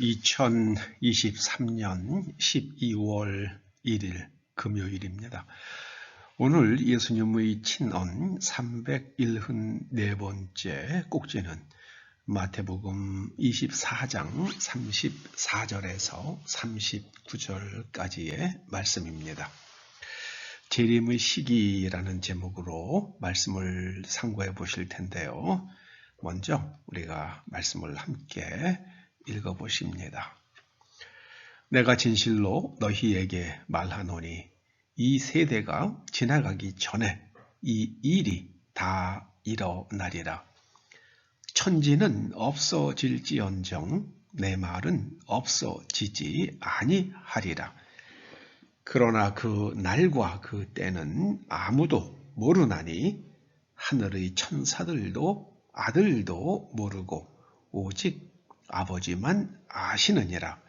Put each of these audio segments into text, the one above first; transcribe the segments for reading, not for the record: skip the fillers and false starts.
2023년 12월 1일 금요일입니다. 오늘 예수님의 친언 374번째 꼭지는 마태복음 24장 34절에서 39절까지의 말씀입니다. 재림의 시기라는 제목으로 말씀을 상고해 보실 텐데요. 먼저 우리가 말씀을 함께 읽어보십니다. 내가 진실로 너희에게 말하노니 이 세대가 지나가기 전에 이 일이 다 일어나리라. 천지는 없어질지언정 내 말은 없어지지 아니하리라. 그러나 그 날과 그 때는 아무도 모르나니 하늘의 천사들도 아들도 모르고 오직 아버지만 아시느니라.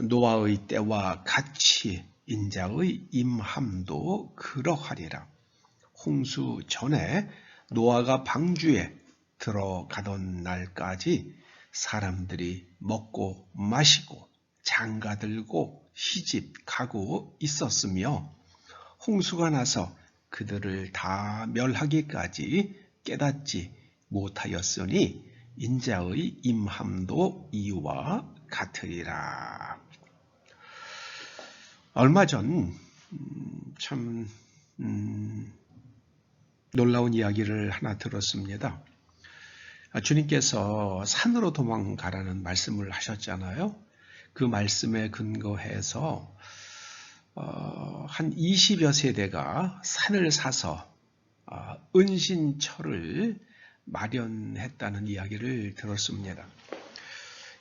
노아의 때와 같이 인자의 임함도 그러하리라. 홍수 전에 노아가 방주에 들어가던 날까지 사람들이 먹고 마시고 장가들고 시집가고 있었으며 홍수가 나서 그들을 다 멸하기까지 깨닫지 못하였으니 인자의 임함도 이와 같으리라. 얼마 전 참 놀라운 이야기를 하나 들었습니다. 주님께서 산으로 도망가라는 말씀을 하셨잖아요. 그 말씀에 근거해서 한 20여 세대가 산을 사서 은신처를 마련했다는 이야기를 들었습니다.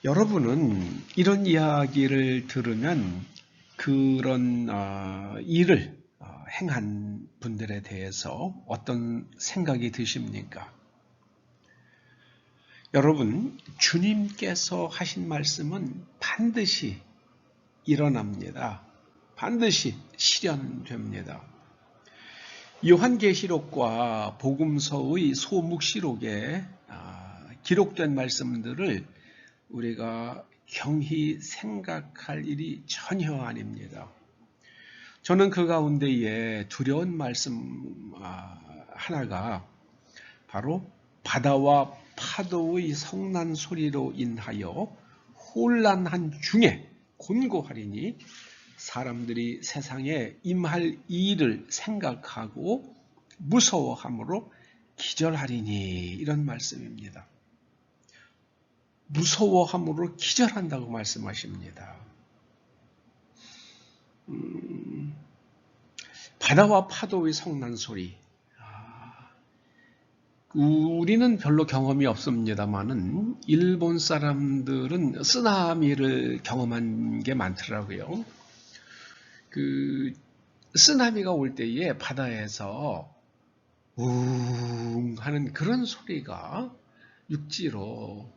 여러분은 이런 이야기를 들으면 그런 일을 행한 분들에 대해서 어떤 생각이 드십니까? 여러분, 주님께서 하신 말씀은 반드시 일어납니다. 반드시 실현됩니다. 요한계시록과 복음서의 소묵시록에 기록된 말씀들을 우리가 경히 생각할 일이 전혀 아닙니다. 저는 그 가운데에 두려운 말씀 하나가 바로 바다와 파도의 성난 소리로 인하여 혼란한 중에 곤고하리니 사람들이 세상에 임할 일을 생각하고 무서워함으로 기절하리니 이런 말씀입니다. 무서워함으로 기절한다고 말씀하십니다. 바다와 파도의 성난 소리. 우리는 별로 경험이 없습니다만은 일본 사람들은 쓰나미를 경험한 게 많더라고요. 그 쓰나미가 올 때에 바다에서 웅 하는 그런 소리가 육지로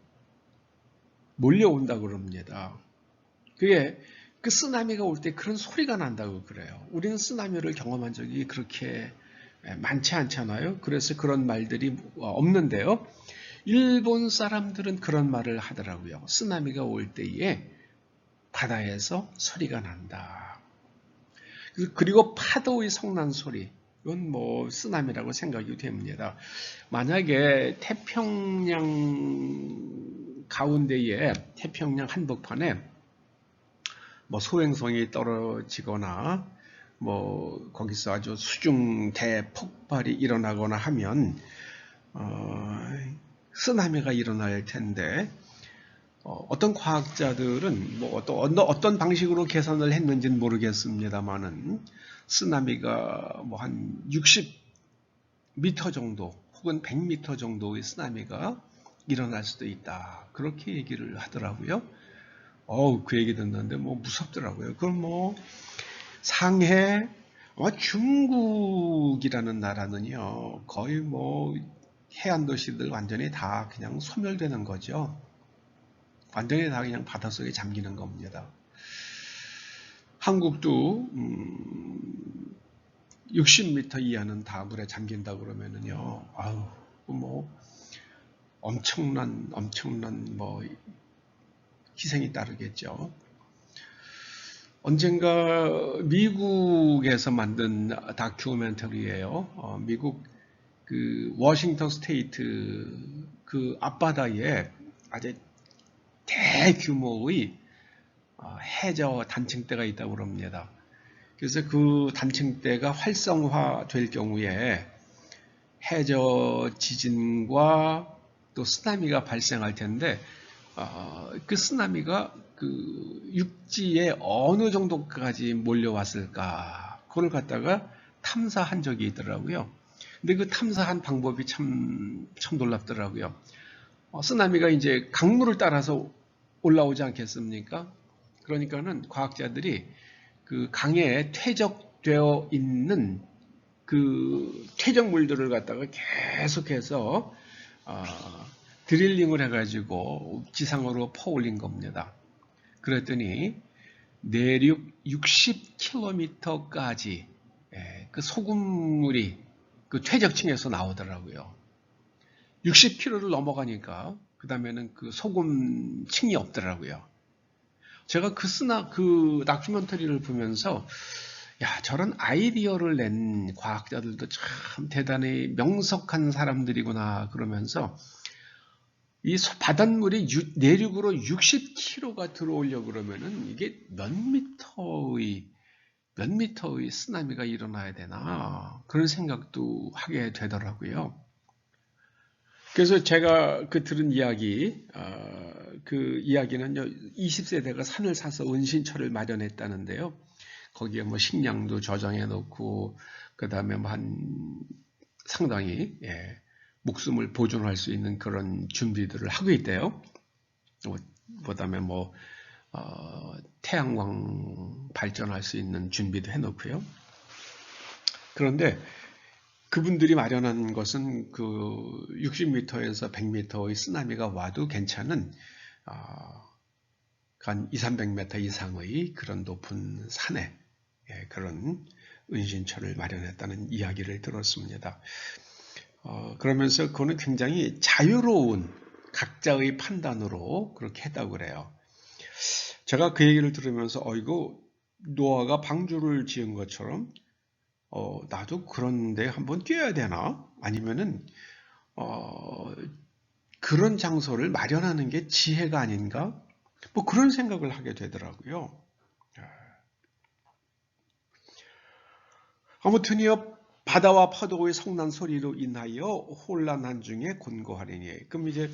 몰려온다고 그럽니다. 그게 그 쓰나미가 올 때 그런 소리가 난다고 그래요. 우리는 쓰나미를 경험한 적이 그렇게 많지 않잖아요. 그래서 그런 말들이 없는데요. 일본 사람들은 그런 말을 하더라고요. 쓰나미가 올 때에 바다에서 소리가 난다. 그리고 파도의 성난 소리. 이건 뭐 쓰나미라고 생각이 됩니다. 만약에 태평양 가운데에 태평양 한복판에 뭐 소행성이 떨어지거나 뭐 거기서 아주 수중 대폭발이 일어나거나 하면 쓰나미가 일어날 텐데 어떤 과학자들은 뭐 어떤 방식으로 계산을 했는지는 모르겠습니다만은 쓰나미가 뭐 한 60m 정도 혹은 100m 정도의 쓰나미가 일어날 수도 있다. 그렇게 얘기를 하더라고요. 그 얘기 듣는데 뭐 무섭더라고요. 그럼 뭐 상해, 중국이라는 나라는요, 거의 뭐 해안 도시들 완전히 다 그냥 소멸되는 거죠. 완전히 다 그냥 바닷속에 잠기는 겁니다. 한국도 60m 이하는 다 물에 잠긴다 그러면은요, 뭐 엄청난 뭐 희생이 따르겠죠. 언젠가 미국에서 만든 다큐멘터리예요. 미국 그 워싱턴 스테이트 그 앞바다에 아주 대규모의 해저 단층대가 있다고 그럽니다. 그래서 그 단층대가 활성화될 경우에 해저 지진과 또 쓰나미가 발생할 텐데 그 쓰나미가 그 육지에 어느 정도까지 몰려왔을까 그걸 갖다가 탐사한 적이 있더라고요. 근데 그 탐사한 방법이 참 놀랍더라고요. 쓰나미가 이제 강물을 따라서 올라오지 않겠습니까? 그러니까는 과학자들이 그 강에 퇴적되어 있는 그 퇴적물들을 갖다가 계속해서 드릴링을 해가지고 지상으로 퍼올린 겁니다. 그랬더니 내륙 60km까지 그 소금물이 그 퇴적층에서 나오더라고요. 60km를 넘어가니까 그 다음에는 그 소금층이 없더라고요. 제가 그 다큐멘터리를 보면서 야, 저런 아이디어를 낸 과학자들도 참 대단히 명석한 사람들이구나 그러면서 이 바닷물이 내륙으로 60km가 들어오려고 그러면은 이게 몇 미터의 쓰나미가 일어나야 되나 그런 생각도 하게 되더라고요. 그래서 제가 들은 이야기, 그 이야기는요, 20세대가 산을 사서 은신처를 마련했다는데요. 거기에 뭐 식량도 저장해 놓고, 그 다음에 뭐 상당히, 목숨을 보존할 수 있는 그런 준비들을 하고 있대요. 그 다음에 태양광 발전할 수 있는 준비도 해 놓고요. 그런데 그분들이 마련한 것은 그 60m에서 100m의 쓰나미가 와도 괜찮은 한 200~300m 이상의 그런 높은 산에 그런 은신처를 마련했다는 이야기를 들었습니다. 그러면서 그거는 굉장히 자유로운 각자의 판단으로 그렇게 했다고 그래요. 제가 그 얘기를 들으면서 이거 노아가 방주를 지은 것처럼 나도 그런데 한번 뛰어야 되나? 아니면은 그런 장소를 마련하는 게 지혜가 아닌가? 뭐 그런 생각을 하게 되더라고요. 아무튼요, 바다와 파도의 성난 소리로 인하여 혼란한 중에 곤고하리니. 그럼 이제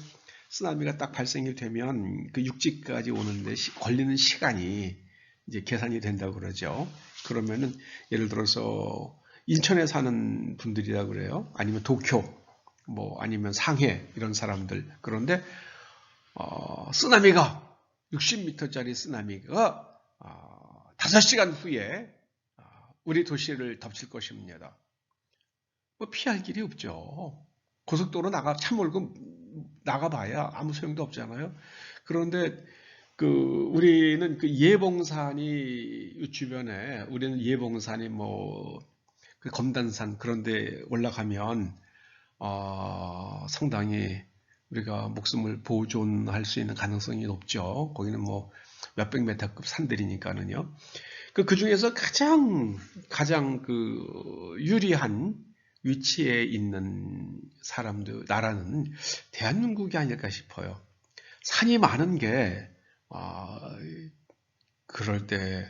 쓰나미가 딱 발생이 되면 그 육지까지 오는데 걸리는 시간이 이제 계산이 된다고 그러죠. 그러면은 예를 들어서 인천에 사는 분들이라 그래요. 아니면 도쿄, 아니면 상해 이런 사람들. 그런데 쓰나미가 60m짜리 쓰나미가 5시간 후에 우리 도시를 덮칠 것입니다. 피할 길이 없죠. 고속도로 차 몰고 나가봐야 아무 소용도 없잖아요. 그런데 우리는 예봉산이 주변에 우리는 예봉산이 그 검단산 그런데 올라가면 상당히 우리가 목숨을 보존할 수 있는 가능성이 높죠. 거기는 몇백 미터급 산들이니까는요. 그 중에서 가장 유리한 위치에 있는 나라는 대한민국이 아닐까 싶어요. 산이 많은 게 그럴 때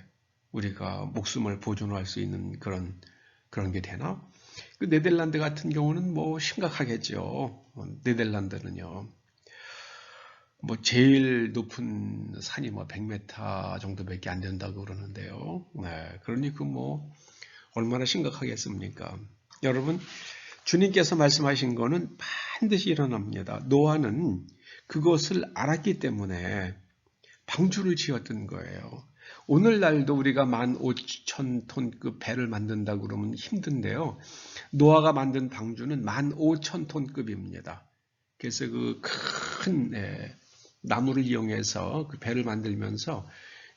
우리가 목숨을 보존할 수 있는 그런 게 되나? 그 네덜란드 같은 경우는 심각하겠죠. 네덜란드는요. 제일 높은 산이 100m 정도밖에 안 된다고 그러는데요. 네, 그러니 얼마나 심각하겠습니까? 여러분, 주님께서 말씀하신 거는 반드시 일어납니다. 노아는 그것을 알았기 때문에 방주를 지었던 거예요. 오늘날도 우리가 15,000톤급 배를 만든다고 그러면 힘든데요. 노아가 만든 방주는 15,000톤급입니다. 그래서 그 큰 나무를 이용해서 그 배를 만들면서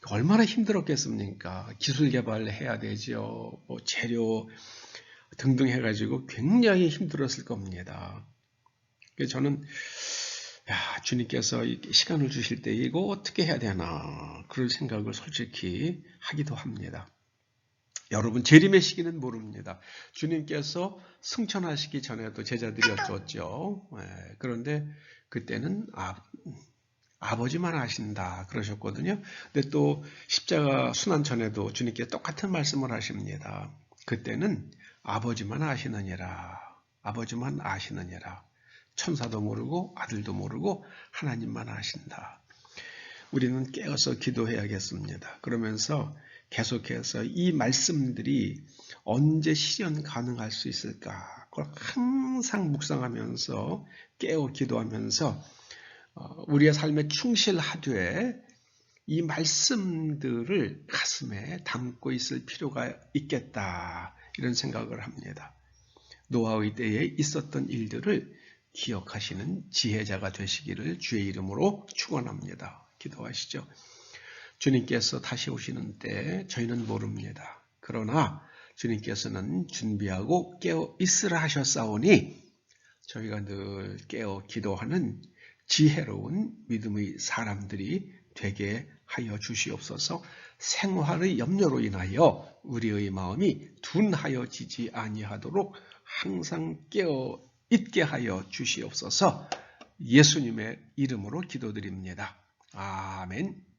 얼마나 힘들었겠습니까? 기술 개발을 해야 되죠. 재료 등등 해가지고 굉장히 힘들었을 겁니다. 그래서 저는 야, 주님께서 시간을 주실 때 이거 어떻게 해야 되나 그런 생각을 솔직히 하기도 합니다. 여러분 재림의 시기는 모릅니다. 주님께서 승천하시기 전에도 제자들이 여쭈었죠. 그런데 그때는 아버지만 아신다 그러셨거든요. 근데 또 십자가 순환 전에도 주님께 똑같은 말씀을 하십니다. 그때는 아버지만 아시느니라. 아버지만 아시느니라. 천사도 모르고 아들도 모르고 하나님만 아신다. 우리는 깨어서 기도해야겠습니다. 그러면서 계속해서 이 말씀들이 언제 실현 가능할 수 있을까? 그걸 항상 묵상하면서 깨어 기도하면서 우리의 삶에 충실하되 이 말씀들을 가슴에 담고 있을 필요가 있겠다. 이런 생각을 합니다. 노아의 때에 있었던 일들을 기억하시는 지혜자가 되시기를 주의 이름으로 축원합니다. 기도하시죠. 주님께서 다시 오시는 때 저희는 모릅니다. 그러나 주님께서는 준비하고 깨어 있으라 하셨사오니 저희가 늘 깨어 기도하는 지혜로운 믿음의 사람들이 되게 하여 주시옵소서. 생활의 염려로 인하여 우리의 마음이 둔하여지지 아니하도록 항상 깨어 있게 하여 주시옵소서. 예수님의 이름으로 기도드립니다. 아멘.